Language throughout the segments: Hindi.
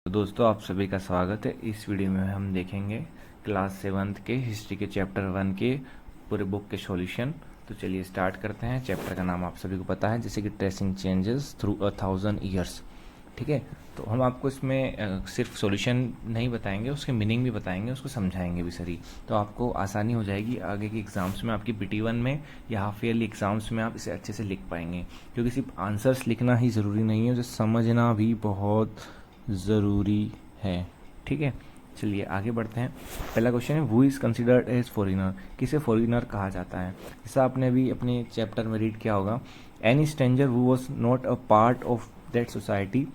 तो दोस्तों आप सभी का स्वागत है। इस वीडियो में हम देखेंगे क्लास 7th के हिस्ट्री के चैप्टर 1 के पूरे बुक के सॉल्यूशन। तो चलिए स्टार्ट करते हैं। चैप्टर का नाम आप सभी को पता है, जैसे कि ट्रेसिंग चेंजेस थ्रू 1000 ईयर्स। ठीक है, तो हम आपको इसमें सिर्फ सॉल्यूशन नहीं बताएंगे, उसके मीनिंग भी बताएंगे, उसको समझाएंगे भी सही। तो आपको आसानी हो जाएगी आगे के एग्ज़ाम्स में, आपकी PT1 में या हाफ ईयरली एग्ज़ाम्स में आप इसे अच्छे से लिख पाएंगे। क्योंकि सिर्फ आंसर्स लिखना ही ज़रूरी नहीं है, उसे समझना भी बहुत ज़रूरी है। ठीक है, चलिए आगे बढ़ते हैं। पहला क्वेश्चन है, who is considered as foreigner. किसे फॉरेनर कहा जाता है? जैसा आपने भी अपने चैप्टर में रीड किया होगा, any stranger who was not a part of that society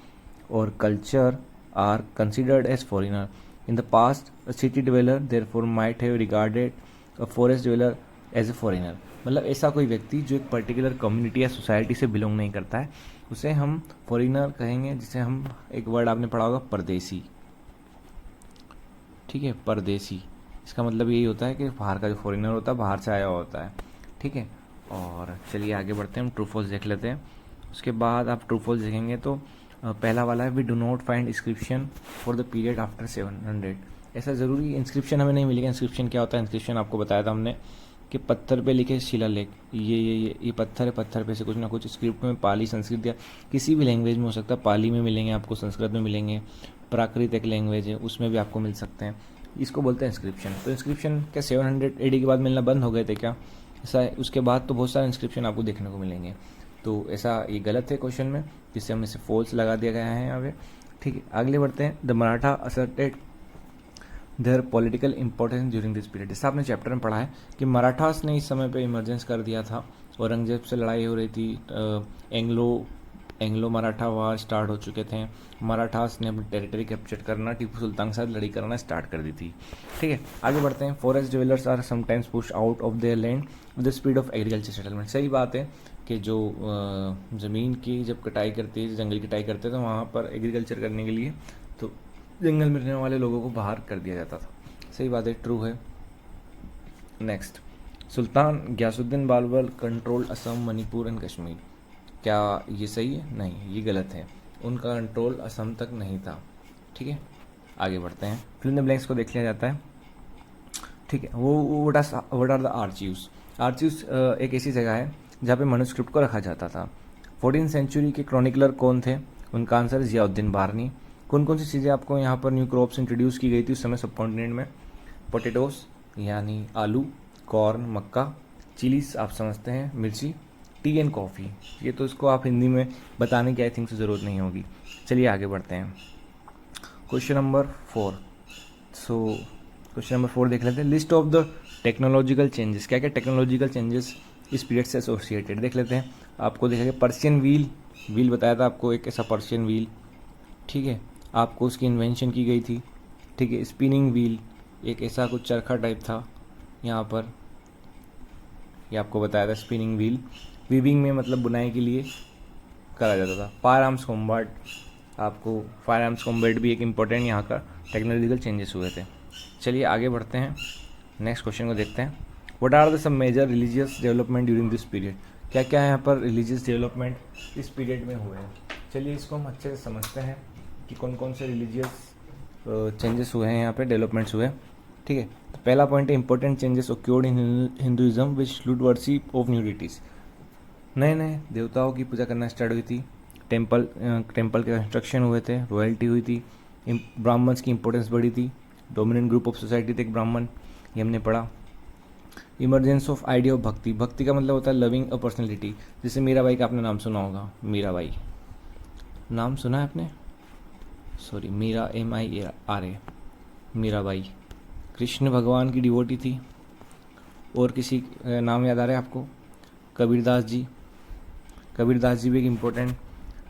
or culture are considered as foreigner. In the past, a city dweller therefore might have regarded a forest dweller as a foreigner. मतलब ऐसा कोई व्यक्ति जो एक पर्टिकुलर कम्युनिटी या सोसाइटी से बिलोंग नहीं करता है, उसे हम फॉरेनर कहेंगे। जिसे हम एक वर्ड आपने पढ़ा होगा, परदेसी। ठीक है, परदेसी, इसका मतलब यही होता है कि बाहर का जो फॉरेनर होता है, बाहर से आया हुआ होता है। ठीक है, और चलिए आगे बढ़ते हैं, हम ट्रू फॉल्स देख लेते हैं। उसके बाद आप ट्रू फॉल्स देखेंगे तो पहला वाला है, we do not find inscription for the period after 700। ऐसा ज़रूरी इंस्क्रिप्शन हमें नहीं मिलेगा। इंस्क्रिप्शन क्या होता है? इंस्क्रिप्शन आपको बताया था हमने कि पत्थर पे लिखे शिलालेख, ये पत्थर है, पत्थर पे से कुछ ना कुछ स्क्रिप्ट में, पाली, संस्कृत या किसी भी लैंग्वेज में हो सकता है। पाली में मिलेंगे आपको, संस्कृत में मिलेंगे, प्राकृत एक लैंग्वेज है उसमें भी आपको मिल सकते हैं। इसको बोलते हैं इंस्क्रिप्शन। तो इंस्क्रिप्शन क्या 700 AD के बाद मिलना बंद हो गए थे क्या? ऐसा है, उसके बाद तो बहुत सारे इंस्क्रिप्शन आपको देखने को मिलेंगे। तो ऐसा ये गलत है क्वेश्चन में, जिससे हमें से फॉल्स लगा दिया गया है यहाँ पे। ठीक है, आगे बढ़ते हैं। The Maratha asserted there political importance during this period. जैसा आपने चैप्टर में पढ़ा है कि मराठास ने इस समय पे इमरजेंस कर दिया था, औरंगजेब से लड़ाई हो रही थी, एंग्लो मराठा वार स्टार्ट हो चुके थे। मराठास ने अपनी टेरिटरी कैप्चर करना, टीपू सुल्तान के साथ लड़ाई करना स्टार्ट कर दी थी। ठीक है, आगे बढ़ते हैं। Forest dwellers are sometimes push out of their land with the speed of agriculture settlement. सही बात है कि जो ज़मीन की जब कटाई करती है, जंगल की कटाई करते हैं, तो वहाँ पर एग्रीकल्चर करने के लिए तो जंगल में रहने वाले लोगों को बाहर कर दिया जाता था। सही बात है, ट्रू है। Next, Sultan Ghiyasuddin Babar control Assam, Manipur and Kashmir. क्या ये सही है? नहीं, ये गलत है। उनका कंट्रोल असम तक नहीं था। ठीक है, आगे बढ़ते हैं। फिल इन द ब्लैंक्स को देख लिया जाता है। ठीक है, वो what are the archives. Archives एक ऐसी जगह है जहाँ पे मनुस्क्रिप्ट को रखा जाता था। 14th सेंचुरी के क्रॉनिकलर कौन थे? उनका आंसर है जियाउद्दीन बारनी। कौन कौन सी चीज़ें आपको यहाँ पर न्यू क्रॉप्स इंट्रोड्यूस की गई थी उस समय सब कॉन्टिनेंट में? पोटेटोस यानी आलू, कॉर्न मक्का, चिलीज आप समझते हैं मिर्ची, टी एंड कॉफ़ी। ये तो इसको आप हिंदी में बताने की आई थिंक से ज़रूरत नहीं होगी। चलिए आगे बढ़ते हैं। Question number 4। So question number 4 देख लेते हैं। List of the technological changes. क्या क्या टेक्नोलॉजिकल चेंजेस इस पीरियड से एसोसिएटेड देख लेते हैं। आपको देखेंगे पर्शियन व्हील बताया था आपको, एक ऐसा पर्शियन व्हील। ठीक है, आपको उसकी इन्वेंशन की गई थी। ठीक है, स्पिनिंग व्हील एक ऐसा कुछ चरखा टाइप था यहाँ पर, ये आपको बताया था स्पिनिंग व्हील। वीविंग में मतलब बुनाई के लिए करा जाता था। फायर आर्म्स कॉम्बैट, आपको फायर आर्म्स कॉम्बैट भी एक इम्पोर्टेंट यहाँ का टेक्नोलॉजिकल चेंजेस हुए थे। चलिए आगे बढ़ते हैं, नेक्स्ट क्वेश्चन को देखते हैं। What are the some major religious development during this period. क्या क्या यहाँ पर रिलीजियस डेवलपमेंट इस पीरियड में हुए हैं? चलिए इसको हम अच्छे से समझते हैं कि कौन कौन से रिलीजियस चेंजेस हुए हैं, यहाँ पे डेवलपमेंट्स हुए हैं। ठीक है, तो पहला पॉइंट है important changes occurred in Hinduism which include worship of new deities. नए नए देवताओं की पूजा करना स्टार्ट हुई थी। टेम्पल के कंस्ट्रक्शन हुए थे, रॉयल्टी हुई थी, ब्राह्मण्स की इंपॉर्टेंस बढ़ी थी। डोमिनेंट ग्रुप ऑफ सोसाइटी थे एक ब्राह्मण, ये हमने पढ़ा। इमरजेंस ऑफ आइडिया ऑफ भक्ति। भक्ति का मतलब होता है लविंग अ पर्सनैलिटी। जैसे मीराबाई का आपने नाम सुना होगा, मीराबाई नाम सुना है आपने? सॉरी, मीरा MIRA, मीराबाई कृष्ण भगवान की डिवोटी थी। और किसी नाम याद आ रहा है आपको? कबीरदास जी। कबीरदास जी भी एक इम्पोर्टेंट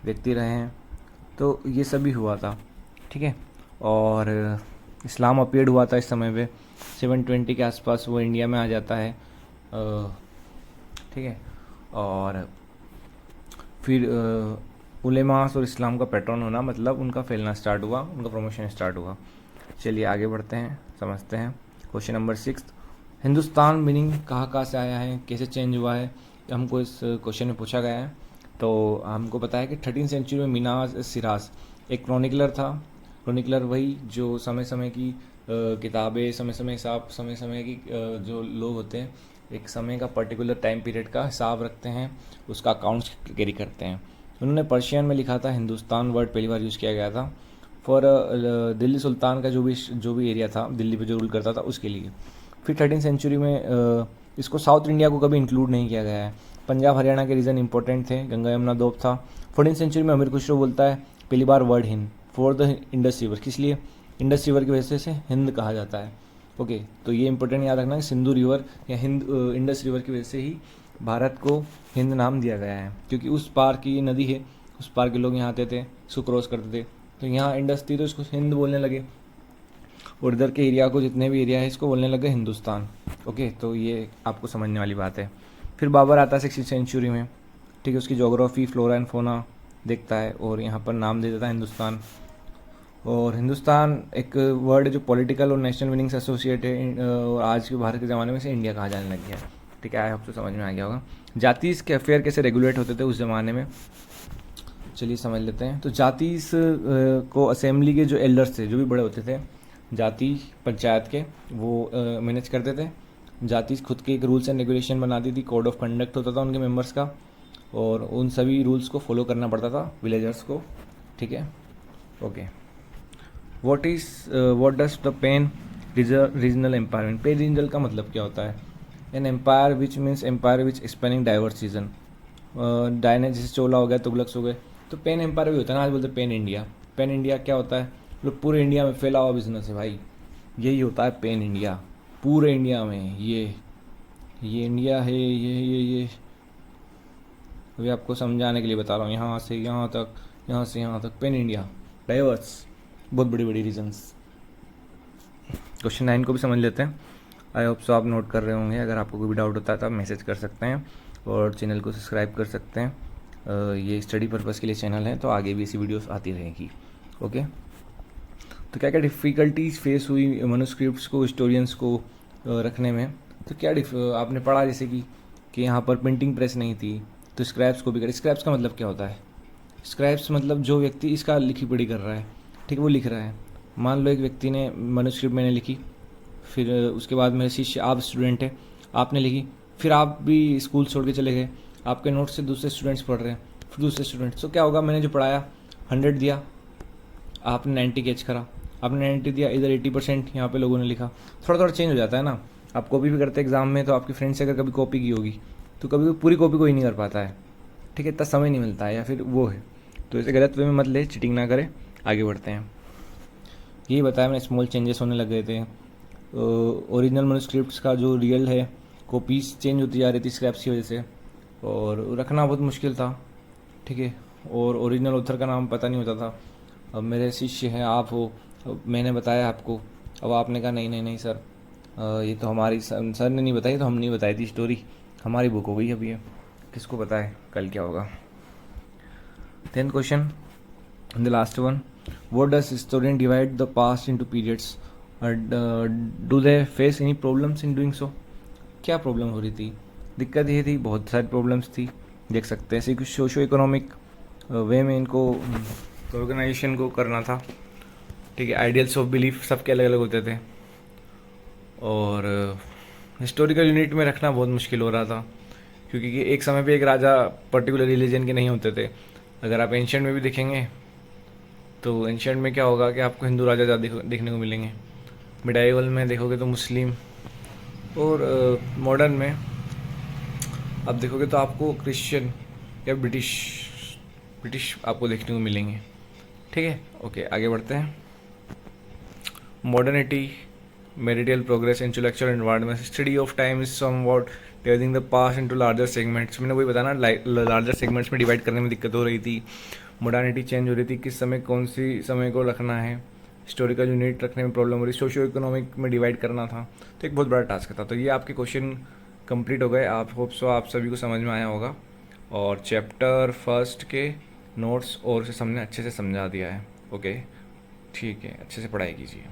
व्यक्ति रहे हैं। तो ये सभी हुआ था। ठीक है, और इस्लाम अपीयर्ड हुआ था इस समय पे 720 के आसपास, वो इंडिया में आ जाता है। ठीक है, और फिर उलेमास और इस्लाम का पैटर्न होना, मतलब उनका फैलना स्टार्ट हुआ, उनका प्रमोशन स्टार्ट हुआ। चलिए आगे बढ़ते हैं, समझते हैं। क्वेश्चन नंबर 6, हिंदुस्तान मीनिंग कहाँ से आया है, कैसे चेंज हुआ है, हमको इस क्वेश्चन में पूछा गया है। तो हमको पता है कि 13th सेंचुरी में मिनाज सिराज एक क्रॉनिकलर था, क्रोनिकलर वही जो समय समय की किताबें, समय समय हिसाब, समय समय की जो लोग होते हैं एक समय का पर्टिकुलर टाइम पीरियड का हिसाब रखते हैं, उसका अकाउंट्स कैरी करते हैं। उन्होंने पर्शियन में लिखा था, हिंदुस्तान वर्ड पहली बार यूज़ किया गया था फॉर दिल्ली सुल्तान का जो भी एरिया था दिल्ली पे जो रूल करता था उसके लिए। फिर 13th सेंचुरी में इसको साउथ इंडिया को कभी इंक्लूड नहीं किया गया है। पंजाब हरियाणा के रीजन इंपॉर्टेंट थे, गंगा यमुना दोब था। 14th सेंचुरी में अमीर खुसरो बोलता है पहली बार word Hind for the Indus river, किस लिए? इंडस रिवर की वजह से हिंद कहा जाता है। ओके, तो ये इंपॉर्टेंट याद रखना कि सिंधु रिवर या इंडस रिवर की वजह से ही भारत को हिंद नाम दिया गया है, क्योंकि उस पार की ये नदी है, उस पार के लोग यहाँ आते थे, इसको क्रॉस करते थे, तो यहाँ इंडस थी तो इसको हिंद बोलने लगे, और इधर के एरिया को जितने भी एरिया है इसको बोलने लगे हिंदुस्तान। ओके, तो ये आपको समझने वाली बात है। फिर बाबर आता है 16th सेंचुरी में, ठीक है, उसकी जोग्राफी, फ्लोरा एंड फोना देखता है और यहाँ पर नाम दे देता है हिंदुस्तान। और हिंदुस्तान एक वर्ड है जो पॉलिटिकल और नेशनल मीनिंग से एसोसिएट है, और आज के भारत के ज़माने में से इंडिया कहा जाने लग गया है। ठीक है, आई होप तो समझ में आ गया होगा। जाति के अफेयर कैसे रेगुलेट होते थे उस ज़माने में, चलिए समझ लेते हैं। तो जाति को असेंबली के जो एल्डर्स थे, जो भी बड़े होते थे जाति पंचायत के, वो मैनेज करते थे। जाति खुद के एक रूल्स एंड रेगुलेशन बनाती थी, कोड ऑफ कंडक्ट होता था उनके मेंबर्स का, और उन सभी रूल्स को फॉलो करना पड़ता था विलेजर्स को। ठीक है, okay. What does the pan regional empire mean? Pan regional का मतलब क्या होता है? An empire which means empire which spanning diverse region. डायने जैसे चोला हो गया, तुगलक्स हो गए, तो पेन एम्पायर भी होता है ना, आज बोलते पेन इंडिया। पेन इंडिया क्या होता है? मतलब पूरे इंडिया में फैला हुआ बिजनेस है भाई, यही होता है पेन इंडिया। पूरे इंडिया में ये इंडिया है, ये अभी आपको समझाने के लिए बता रहा हूँ, यहाँ से यहाँ तक, यहाँ से यहाँ तक, पेन इंडिया, डाइवर्स, बहुत बड़ी बड़ी रीजन्स। क्वेश्चन 9 को भी समझ लेते हैं। आई होप सो आप नोट कर रहे होंगे। अगर आपको कोई भी डाउट होता है तो आप मैसेज कर सकते हैं और चैनल को सब्सक्राइब कर सकते हैं। ये स्टडी पर्पज़ के लिए चैनल है, तो आगे भी ऐसी वीडियोस आती रहेगी। ओके, तो क्या क्या डिफ़िकल्टीज फेस हुई मनुस्क्रिप्ट्स को, हिस्टोरियंस को रखने में? तो क्या आपने पढ़ा जैसे कि यहाँ पर प्रिंटिंग प्रेस नहीं थी, तो स्क्रैप्स को भी कर। स्क्रैप्स का मतलब क्या होता है? स्क्रैप्स मतलब जो व्यक्ति इसका लिखी पढ़ी कर रहा है, ठीक है, वो लिख रहा है। मान लो एक व्यक्ति ने मैन्युस्क्रिप्ट मैंने लिखी, फिर उसके बाद मेरे शिष्य, आप स्टूडेंट है, आपने लिखी, फिर आप भी स्कूल छोड़ के चले गए, आपके नोट से दूसरे स्टूडेंट्स पढ़ रहे हैं, फिर दूसरे स्टूडेंट्स, तो क्या होगा? मैंने जो पढ़ाया 100 दिया, आपने 90 कैच करा, आपने 90 दिया, इधर 80% यहाँ पे लोगों ने लिखा। थोड़ा थोड़ा चेंज हो जाता है ना। आप कॉपी भी करते एग्जाम में, तो आपके फ्रेंड से अगर कभी कॉपी की होगी तो कभी पूरी कॉपी कोई नहीं कर पाता है, ठीक है, इतना समय नहीं मिलता है, या फिर वो है, तो इसे गलत वे में मत ले, चीटिंग ना करें। आगे बढ़ते हैं। यही बताया मैंने, स्मॉल चेंजेस होने लग गए थे। ओरिजिनल मैन्युस्क्रिप्ट्स का जो रियल है, कॉपीज चेंज होती जा रही थी स्क्रैप्स की वजह से, और रखना बहुत मुश्किल था, ठीक है, और ओरिजिनल ऑथर का नाम पता नहीं होता था। अब मेरे शिष्य हैं, आप हो, मैंने बताया आपको, अब आपने कहा नहीं नहीं नहीं सर, ये तो हमारी सर ने नहीं बताई, तो हम नहीं बताई थी स्टोरी, हमारी बुक हो गई अभी है, किसको पता है कल क्या होगा। 10th question, the last one, what does historian divide the past into periods? Do they face any problems in doing so? क्या प्रॉब्लम हो रही थी? दिक्कत ये थी, बहुत सारी प्रॉब्लम्स थी, देख सकते हैं। ऐसे कुछ सोशो इकोनॉमिक वे में इनको ऑर्गेनाइजेशन को करना था, ठीक है, आइडियल्स ऑफ बिलीफ सबके अलग अलग होते थे, और हिस्टोरिकल यूनिट में रखना बहुत मुश्किल हो रहा था, क्योंकि एक समय पे एक राजा पर्टिकुलर रिलीजन के नहीं होते थे। अगर आप एंशिएंट में भी देखेंगे तो एंशिएंट में क्या होगा कि आपको हिंदू राजा ज़्यादा देखने को मिलेंगे, मिडाइवल में देखोगे तो मुस्लिम, और मॉडर्न में आप देखोगे तो आपको क्रिश्चियन या ब्रिटिश आपको देखने को मिलेंगे, ठीक है। ओके, आगे बढ़ते हैं। Modernity, material progress, intellectual environment, study of time is somewhat dividing the past into larger segments. मैंने वही बताया ना, लार्जर सेगमेंट्स में डिवाइड करने में दिक्कत हो रही थी। मॉडर्निटी चेंज हो रही थी, किस समय कौन सी समय को रखना है, हिस्टोरिकल यूनिट रखने में प्रॉब्लम हो रही, सोशियो इकोनॉमिक में डिवाइड करना था, तो एक बहुत बड़ा टास्क था। तो ये आपके क्वेश्चन कंप्लीट हो गए। आप होप सो आप सभी को समझ में आया होगा, और चैप्टर फर्स्ट के नोट्स और उसे हमने अच्छे से समझा दिया है। ओके, ठीक है, अच्छे से पढ़ाई कीजिए।